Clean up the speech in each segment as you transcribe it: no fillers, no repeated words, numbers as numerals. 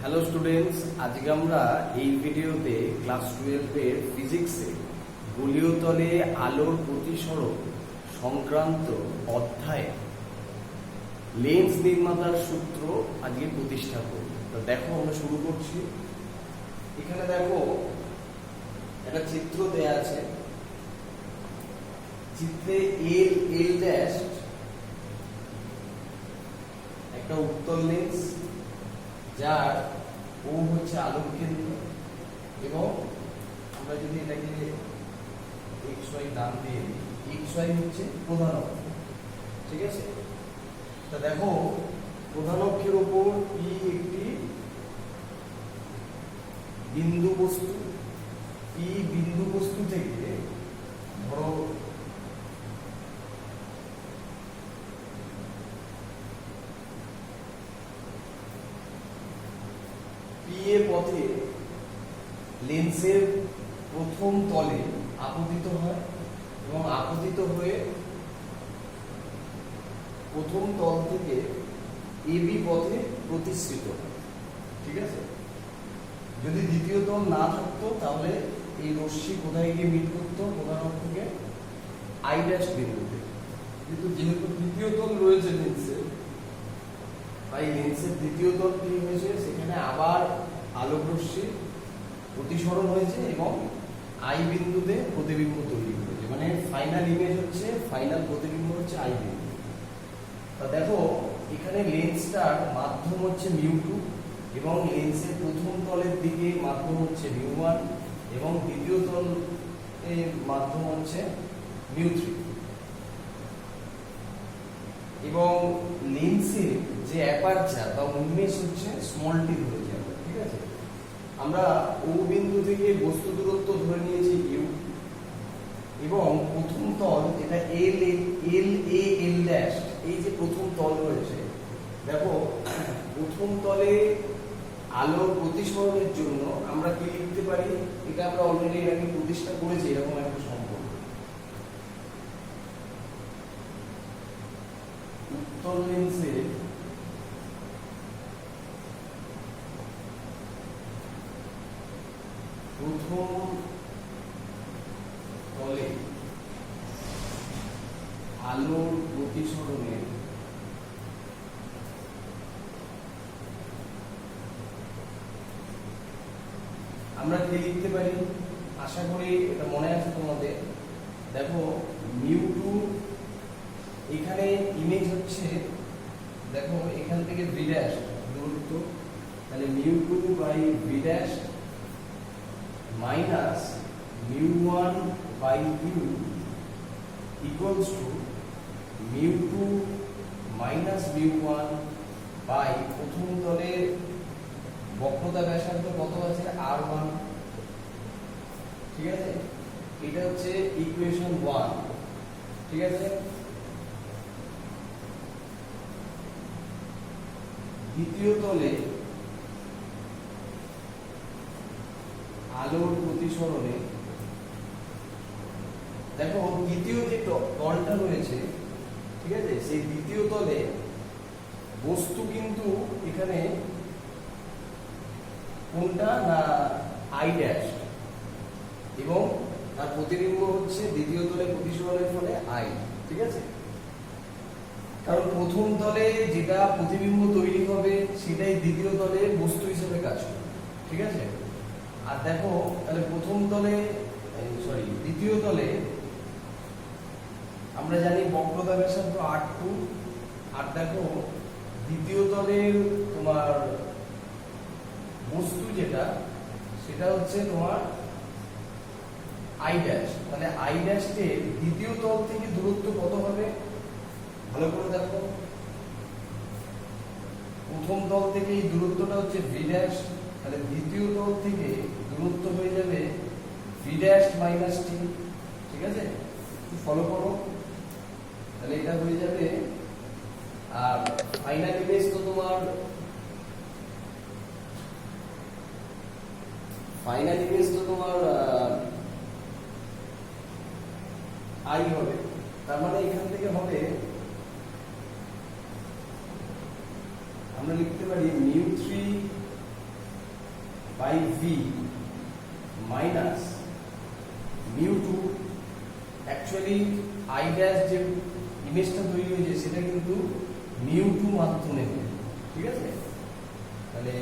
Hello students, আজকে আমরা এই ভিডিওতে ক্লাস 12 এর ফিজিক্সে গোলীয় তলে আলোর প্রতিসরণ সংক্রান্ত অধ্যায়ে লেন্স নির্মাতার সূত্র আজকে প্রতিষ্ঠা করব। তো দেখো আমরা শুরু করছি। এখানে দেখো একটা চিত্র দেয়া আছে। চিত্রে এল ড্যাশ একটা উত্তল লেন্স, যার ও হচ্ছে আলোক কেন্দ্র, এবং আমরা যদি এটাকে এক্স ওয়াই নাম দিয়ে দিই, এক্স ওয়াই হচ্ছে প্রধান অক্ষ। ঠিক আছে, তা দেখো প্রধান অক্ষের উপর পি একটি বিন্দু বস্তু। পি বিন্দু বস্তু থেকে ধরো পি এ পথে লেন্সের প্রথম তলে আপতিত হয় এবং আপতিত হয়ে প্রথম তল থেকে এবি পথে প্রতিসৃত হয়। ঠিক আছে, যদি দ্বিতীয় তল না থাকতো তাহলে এই রশ্মি কোথায় গিয়ে মিট করতো? প্রধান অক্ষকে আই ড্যাশ বিন্দুতে। কিন্তু যেহেতু দ্বিতীয় তল রয়েছে লেন্সের, তাই লেন্সের দ্বিতীয় তল কি হয়েছে, সেখানে আবার আলোক রশ্মি প্রতিসরণ হয়েছে এবং আই বিন্দুতে প্রতিবিম্ব তৈরি হয়েছে। মানে ফাইনাল ইমেজ হচ্ছে, ফাইনাল প্রতিবিম্ব হচ্ছে আই বিন্দু। তা দেখো এখানে লেন্সটার মাধ্যম হচ্ছে μ2 এবং লেন্সের প্রথম তলের দিকে মাধ্যম হচ্ছে μ1 এবং দ্বিতীয় তলের মাধ্যম হচ্ছে μ3। এবং লেন্সের যে অ্যাপারচার বা উন্মেষ হচ্ছে স্মল টি ধরেছি আমরা। ঠিক আছে, আমরা ও বিন্দু থেকে বস্তু দূরত্ব ধরে নিয়েছি ইউ, এবং প্রথম তল এটা এল এ এল ড্যাশ, এই যে প্রথম তল রয়েছে, দেখো প্রথম তলে আলোর প্রতিসরণের জন্য আমরা কি লিখতে পারি? এটা আমরা অলরেডি এর আগে প্রতিষ্ঠা করেছি এরকম একটা সম্পর্ক। উত্তল লেন্সের প্রথম তলে আলোর প্রতিসরণের আমরা কি লিখতে পারি? আশা করি এটা মনে আছে তোমাদের। দেখো μ2 এখানে ইমেজ হচ্ছে, দেখো এখান থেকে ভি ড্যাশ দূরত্ব, তাহলে μ2 by V dash minus μ1 by U equals to μ2 minus μ1 by প্রথম তলের বক্রতা ব্যাসার্ধ কত আছে? r1। ঠিক আছে, এটা হচ্ছে ইকুয়েশন 1। ঠিক আছে, দ্বিতীয় তলে আলোর প্রতিসরণে দেখো দ্বিতীয় যে তলটা রয়েছে, ঠিক আছে, সেই দ্বিতীয় তলে বস্তু কিন্তু এখানে কোনটা না আই ড্যাশ, এবং তার প্রতিবিম্ব হচ্ছে দ্বিতীয় তলে প্রতিসরণের ফলে আই। ঠিক আছে, কারণ প্রথম তলে যেটা প্রতিবিম্ব তৈরি হবে সেটাই দ্বিতীয় তলে বস্তু হিসেবে কাজ করবে। ঠিক আছে, আর দেখো তাহলে প্রথম তলে দ্বিতীয় তলে আমরা জানি বক্রতা ব্যাসার্ধ r2, আর দেখো দ্বিতীয় তলের তোমার বস্তু যেটা, সেটা হচ্ছে তোমার আই ড্যাশ। তাহলে আই ড্যাশের দ্বিতীয় তল থেকে দূরত্ব কত হবে? ভালো করে দেখো, প্রথম তল থেকে এই দূরত্বটা হচ্ছে ভি ড্যাশ, তাহলে দ্বিতীয় তল থেকে দূরত্ব হয়ে যাবে ভি ড্যাশ মাইনাস টি। ঠিক আছে, ফলো করো, তাহলে এটা হয়ে যাবে। আর ফাইনাল ইমেজ তো তোমার আই হবে। তার মানে এখান থেকে হবে আমরা লিখতে পারি μ3 by V minus mu two, actually I dash যে ইমেজটা তৈরি হয়েছে সেটা কিন্তু মিউ টু মাধ্যমে, ঠিক আছে? তাহলে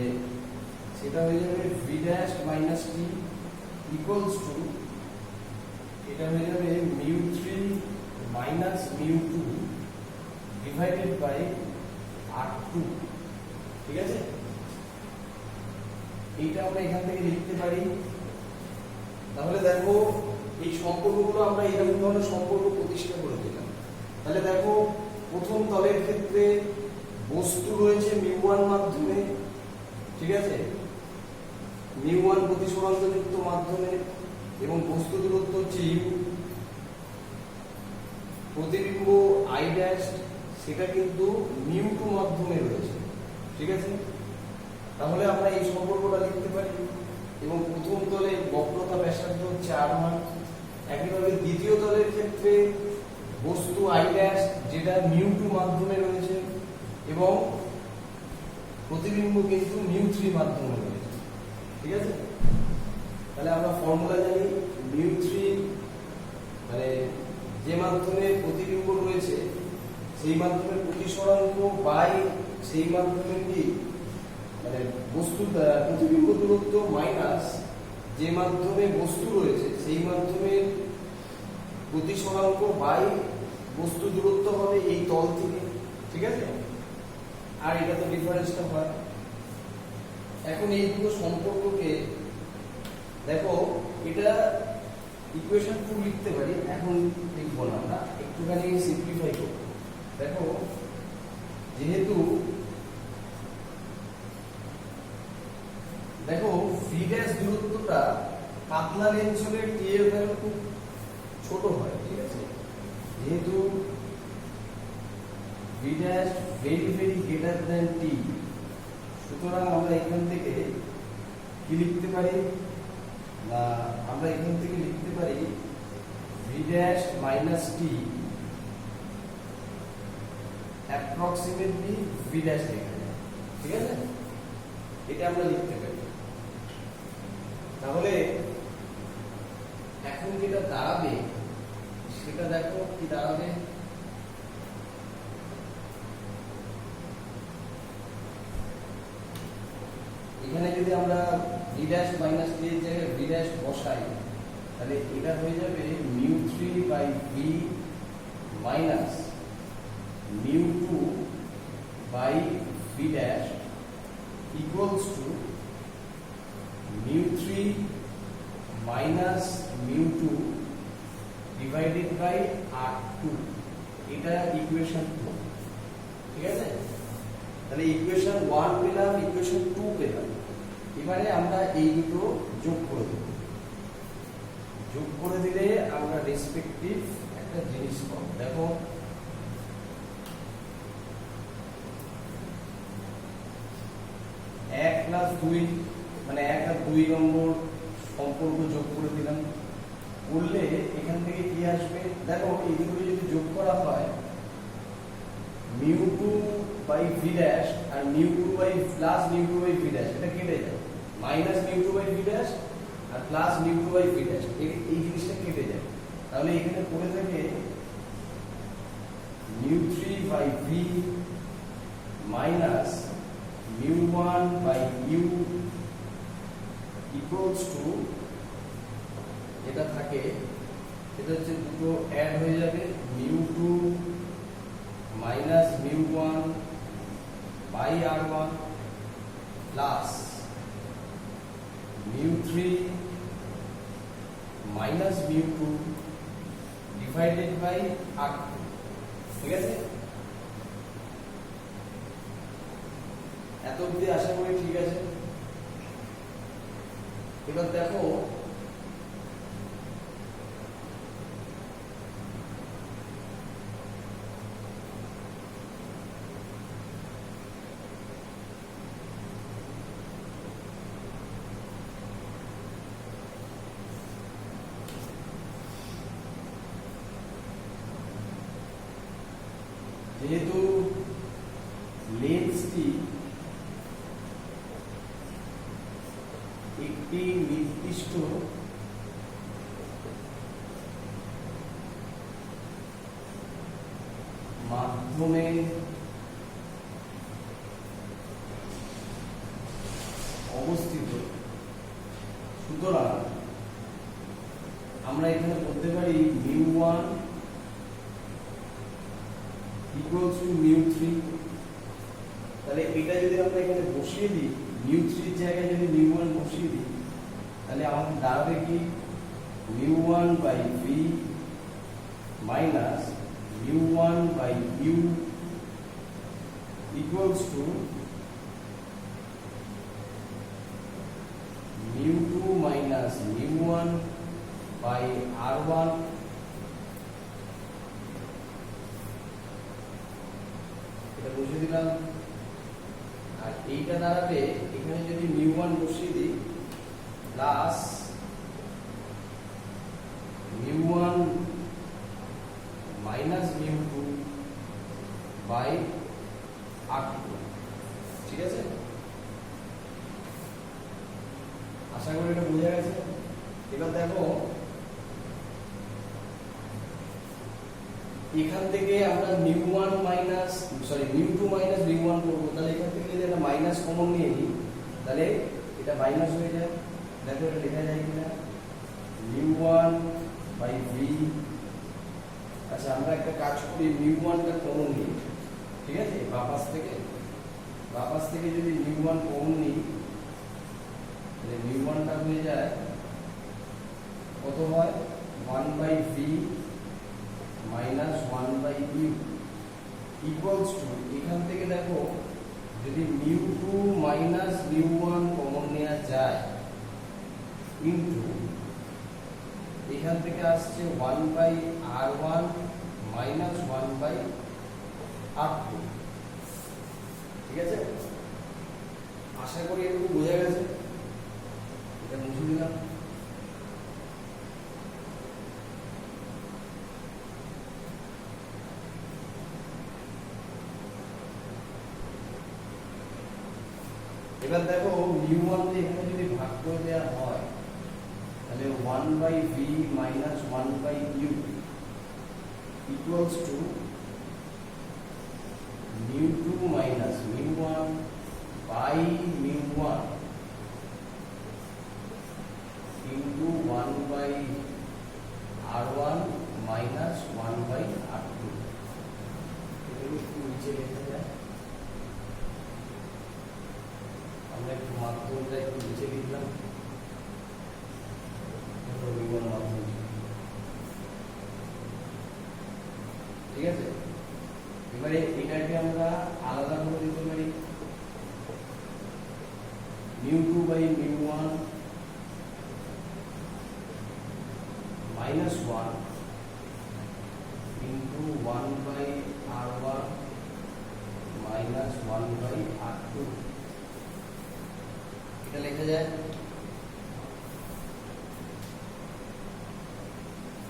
সেটা হয়ে যাবে V dash minus T equals to, এটা হয়ে যাবে mu three minus mu two divided by R two, ঠিক আছে? এইটা আমরা এখান থেকে লিখতে পারি। তাহলে দেখো এই সম্পর্কগুলো আমরা এরকম ধরনের সম্পর্ক প্রতিষ্ঠা করে দিলাম। তাহলে দেখো প্রথম তলের ক্ষেত্রে বস্তু রয়েছে মিউ ওয়ান মাধ্যমে, ঠিক আছে, মিউ ওয়ান প্রতিসরাঙ্কযুক্ত মাধ্যমে, এবং বস্তু দূরত্ব হচ্ছে ইউ। প্রতিবিম্ব আই ড্যাশ সেটা কিন্তু মিউ টু মাধ্যমে রয়েছে, ঠিক আছে? তাহলে আমরা এই সম্পর্কটা লিখতে পারি। এবং প্রথম তলে বক্রতা ব্যাসার্ধ হচ্ছে r1। একইভাবে দ্বিতীয় তলের ক্ষেত্রে বস্তু আই ড্যাশ যেটা মিউ টু মাধ্যমে রয়েছে এবং প্রতিবিম্ব কিন্তু মিউ থ্রি মাধ্যমে রয়েছে, ঠিক আছে? তাহলে আমরা ফর্মুলা জানি মিউ থ্রি মানে যে মাধ্যমে প্রতিবিম্ব রয়েছে সেই মাধ্যমে প্রতিসরাঙ্ক বাই সেই মাধ্যমে কি মানে বস্তু প্রতিবিম্ব দূরত্ব মাইনাস যে মাধ্যমে বস্তু রয়েছে সেই মাধ্যমের প্রতিসরাঙ্ক বাই বস্তু দূরত্ব হবে এই তল থেকে, ঠিক আছে? আর এটা তো ডিফারেন্সটা হয়। এখন এই দুটো সম্পর্ককে দেখো, এটা ইকুয়েশন 2 লিখতে পারি, এখন লিখব না, আমরা একটুখানি সিম্পলিফাই করব। দেখো যেহেতু দেখো ভি ড্যাশ দূরত্বটা পাতলা লেন্স হলে টি এর ভ্যালু খুব ছোট হয়, ঠিক আছে? যেহেতু V dash very very greater than T, সুতরাং আমরা এখান থেকে কি লিখতে পারি না, আমরা এখান থেকে লিখতে পারি ভি ড্যাশ মাইনাস টি অ্যাপ্রক্সিমেটলি ভি ড্যাশ লেখা যায়, ঠিক আছে? এটা আমরা লিখতে পারি। তাহলে এখন যেটা দাঁড়াবে সেটা দেখো কি দাঁড়াবে, এখানে যদি আমরা ভি ড্যাশ মাইনাস টি এর জায়গায় ভি ড্যাশ বসাই তাহলে এটা হয়ে যাবে mu three by V minus mu two by V dash equals to mu 3 minus mu 2 divided by r2, এটা ইকুয়েশন 2, ঠিক আছে? তাহলে ইকুয়েশন 1 পেলাম, ইকুয়েশন 2 পেলাম। এবারে আমরা এই দুটো যোগ করে দেব। যোগ করে দিলে আমরা রেসপেক্টিভ একটা জিনিস পাবো। দেখো 1 প্লাস 2 মানে 1 আর 2 নম্বর সম্পর্ক যোগ করে দিলাম, করলে এখান থেকে কি আসবে দেখো, এই দুটো যদি যোগ করা হয় mu two by V dash আর mu two by plus mu two by V dash এটা কেটে যায়, minus mu two by V dash আর plus mu two by V dash এই জিনিসটা কেটে যায়। তাহলে এখানে পড়ে থাকে mu three by V minus mu 1 by u equals to, এটা থাকে, এটা হচ্ছে দুটো অ্যাড হয়ে যাবে mu 2 minus mu 1 by r1 plus mu 3 minus mu 2 divided by r2, ঠিক আছে? এত অবধি আশা করি ঠিক আছে। এবার দেখো যেহেতু লেন্সটি একটি নির্দিষ্ট মাধ্যমে অবস্থিত। সুতরাং আমরা এখানে বলতে পারি μ1 equals to μ3। তাহলে এটা যদি আমরা এখানে বসিয়ে দিই, μ3 এর জায়গায় যদি μ1 বসিয়ে দিই, তাহলে আমাদের দাঁড়াবে কি μ1 by v minus μ1 by u equals to μ2 minus μ1 by r1 এটা বসিয়ে দিলাম। আর এইটা দাঁড়াবে এখানে যদি μ1 বসিয়ে দিই প্লাস μ1 মাইনাস μ2 বাই r2। ঠিক আছে, আশা করি এটা বোঝা গেছে। এবার দেখো এখান থেকে আমরা μ1 মাইনাস μ2 মাইনাস μ1 করবো, তাহলে এখান থেকে যদি একটা মাইনাস কমন নিয়ে নিই তাহলে এটা মাইনাস হয়ে যায়। দেখো এটা লেখা যায় কিনা, μ1 বাই v। আচ্ছা আমরা একটা কাজ করি, μ1 টা কমন নিই। ঠিক আছে, বাপাস থেকে যদি μ1 কমন নিই তাহলে μ1 টা হয়ে যায় কত হয় 1 by v minus 1 by u equals to, এখান থেকে দেখো যদি μ2 মাইনাস μ1 কমন নেওয়া যায় ইনটু এখান থেকে আসছে 1 by r1 minus 1 by r2। ঠিক আছে, আশা করি একটু বোঝা গেছে। এটা মুছে দিলাম। এবার দেখো μ1 এখানে যদি ভাগ করে দেওয়া হয় তাহলে 1 by v minus 1 by u equals to μ2 minus μ1 by μ1 into 1 by r1 minus 1 by r2। এটা একটু নিচে লেখা যায়, আমরা একটু মাধ্যমটা একটু নিচে লিখলাম। ঠিক আছে, এবারে এটাকে আমরা আলাদা করে দিতে পারি, μ2 by μ1 minus 1 into 1 by r1 minus 1 by r2। এটা লেখা যায়।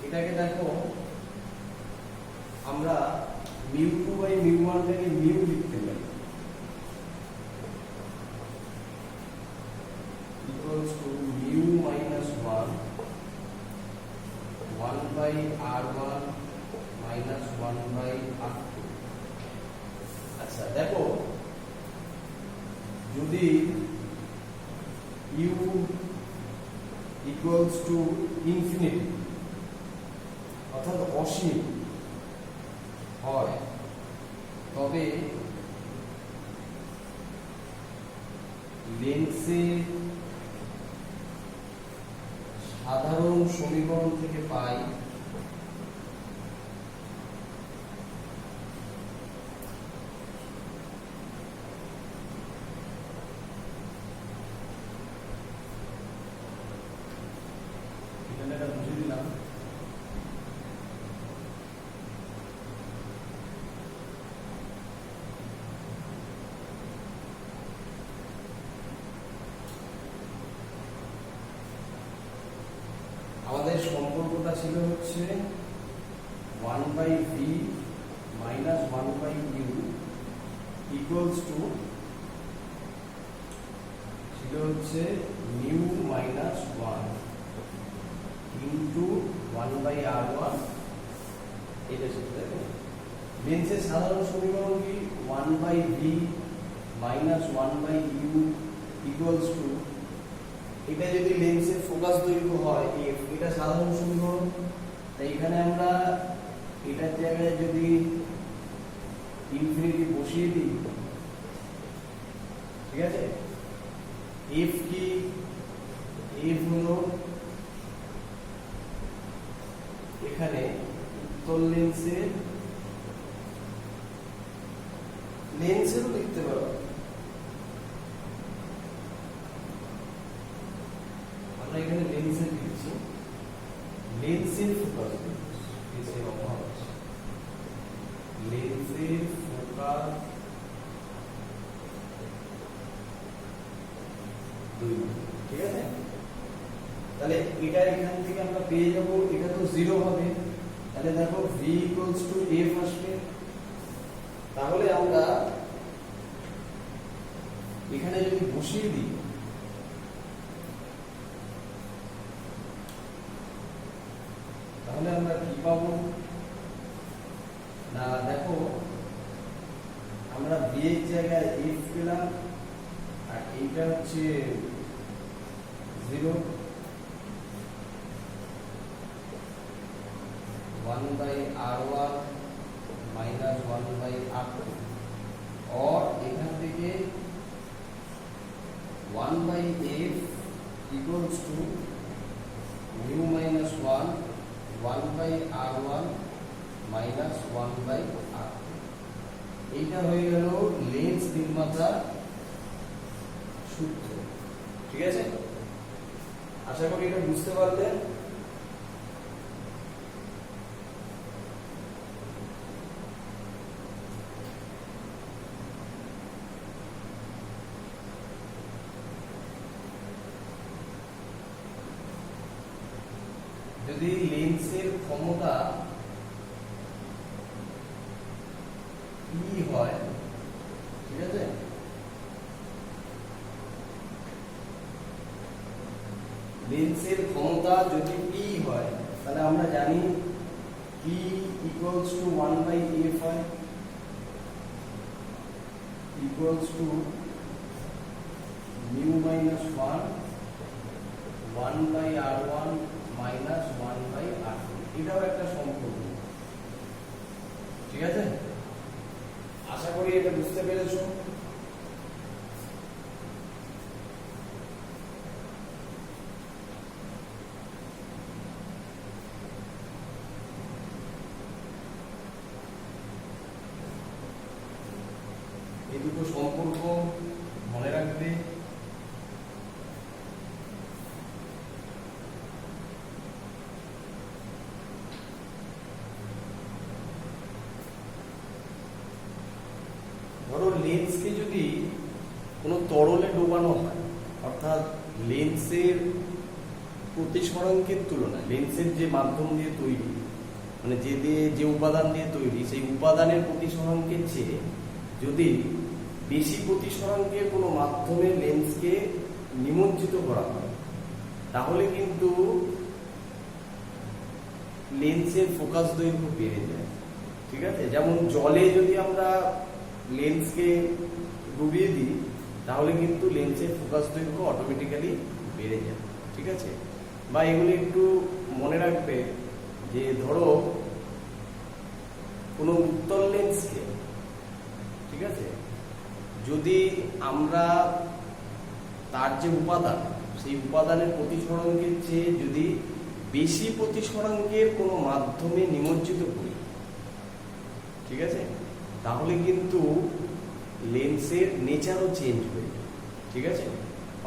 এটাকে দেখো আমরা μ2 বাই μ1 টাকে μ লিখতে পারি equals to μ minus 1 1 by r1 minus 1 by r2। আচ্ছা দেখো যদি u equals to infinity অর্থাৎ অসীম হয় তবে লেন্সের সাধারণ সমীকরণ থেকে পাই বুঝে দিলাম। আমাদের সম্পর্কটা ছিল হচ্ছে 1 by v minus 1 by u equals to, ছিল ছিল হচ্ছে mu minus one into one by R one, এটা ছিল তাই তো। লেন্সের সাধারণ সমীকরণ কি? One by V minus one by U equals to, এটা যদি লেন্সের ফোকাস দৈর্ঘ্য হয় এফ, এটা সাধারণ সমীকরণ। তাই এখানে আমরা এটার জায়গায় যদি ইনফিনিটি বসিয়ে দিই, ঠিক আছে, এফ কি? এফ হলো এখানে উত্তল লেন্সেরও লিখতে পারো, আমরা এখানে লেন্সের লিখছি, লেন্সের ফোকাস লেন্সের ফোকাস ঠিক আছে। তাহলে এটা এখান থেকে আমরা পেয়ে যাব, এটা তো জিরো হবে, তাহলে দেখো ভি ইকুয়ালস টু এফ আসবে। তাহলে আমরা এখানে যদি বসিয়ে দিই, তাহলে আমরা কি পাবো না, দেখো আমরা ভি এর জায়গায় এফ পেলাম, আর এইটা হচ্ছে zero, one by R one minus one by R two, और এখান থেকে one by F equals to mu minus one one by R one minus one by R two. এইটা হয়ে গেল লেন্স নির্মাতা সূত্র, ঠিক আছে। আশা করি এটা বুঝতে পারলে। যদি লেন্সের ক্ষমতা ই হয়, ঠিক আছে, লেন্সের ক্ষমতা যদি পি হয়, তাহলে আমরা জানি P equals to one by F হয়, equals to mu minus one one by R one minus one by R two. এটাও একটা সম্পর্ক, ঠিক আছে। আশা করি এটা বুঝতে পেরেছো। এই দুটো সম্পর্ক মনে রাখবে। ধরো লেন্সকে যদি কোনো তরলে ডোবানো হয়, অর্থাৎ লেন্সের প্রতিসরাঙ্কের তুলনায় লেন্সের যে মাধ্যম দিয়ে তৈরি, মানে যে উপাদান দিয়ে তৈরি, সেই উপাদানের প্রতিসরাঙ্কের চেয়ে যদি বেশি প্রতিসরাঙ্কের কোনো মাধ্যমে লেন্সকে নিমজ্জিত করা হয়, তাহলে কিন্তু লেন্সের ফোকাস দৈর্ঘ্য বেড়ে যায়, ঠিক আছে। যেমন জলে যদি আমরা লেন্সকে ডুবিয়ে দিই, তাহলে কিন্তু লেন্সের ফোকাস দৈর্ঘ্য অটোমেটিক্যালি বেড়ে যায়, ঠিক আছে। বা এগুলি একটু মনে রাখবে যে ধরো কোনো উত্তল লেন্সকে, ঠিক আছে, যদি আমরা তার যে উপাদান, সেই উপাদানের প্রতিসরাঙ্কের চেয়ে যদি বেশি প্রতিসরাঙ্কের কোনো মাধ্যমে নিমজ্জিত করি, ঠিক আছে, তাহলে কিন্তু লেন্সের নেচারও চেঞ্জ হয়ে যায়, ঠিক আছে।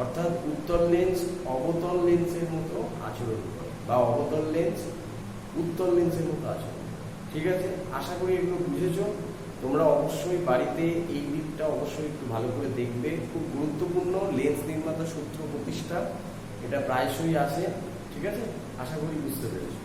অর্থাৎ উত্তল লেন্স অবতল লেন্সের মতো আচরণ করে, বা অবতল লেন্স উত্তল লেন্সের মতো আচরণ করে, ঠিক আছে। আশা করি এগুলো বুঝেছো। তোমরা অবশ্যই বাড়িতে এই দিকটা অবশ্যই একটু ভালো করে দেখবে, খুব গুরুত্বপূর্ণ লেন্স নির্মাতা সূত্র প্রতিষ্ঠা, এটা প্রায়শই আসে, ঠিক আছে। আশা করি বুঝতে পেরেছো।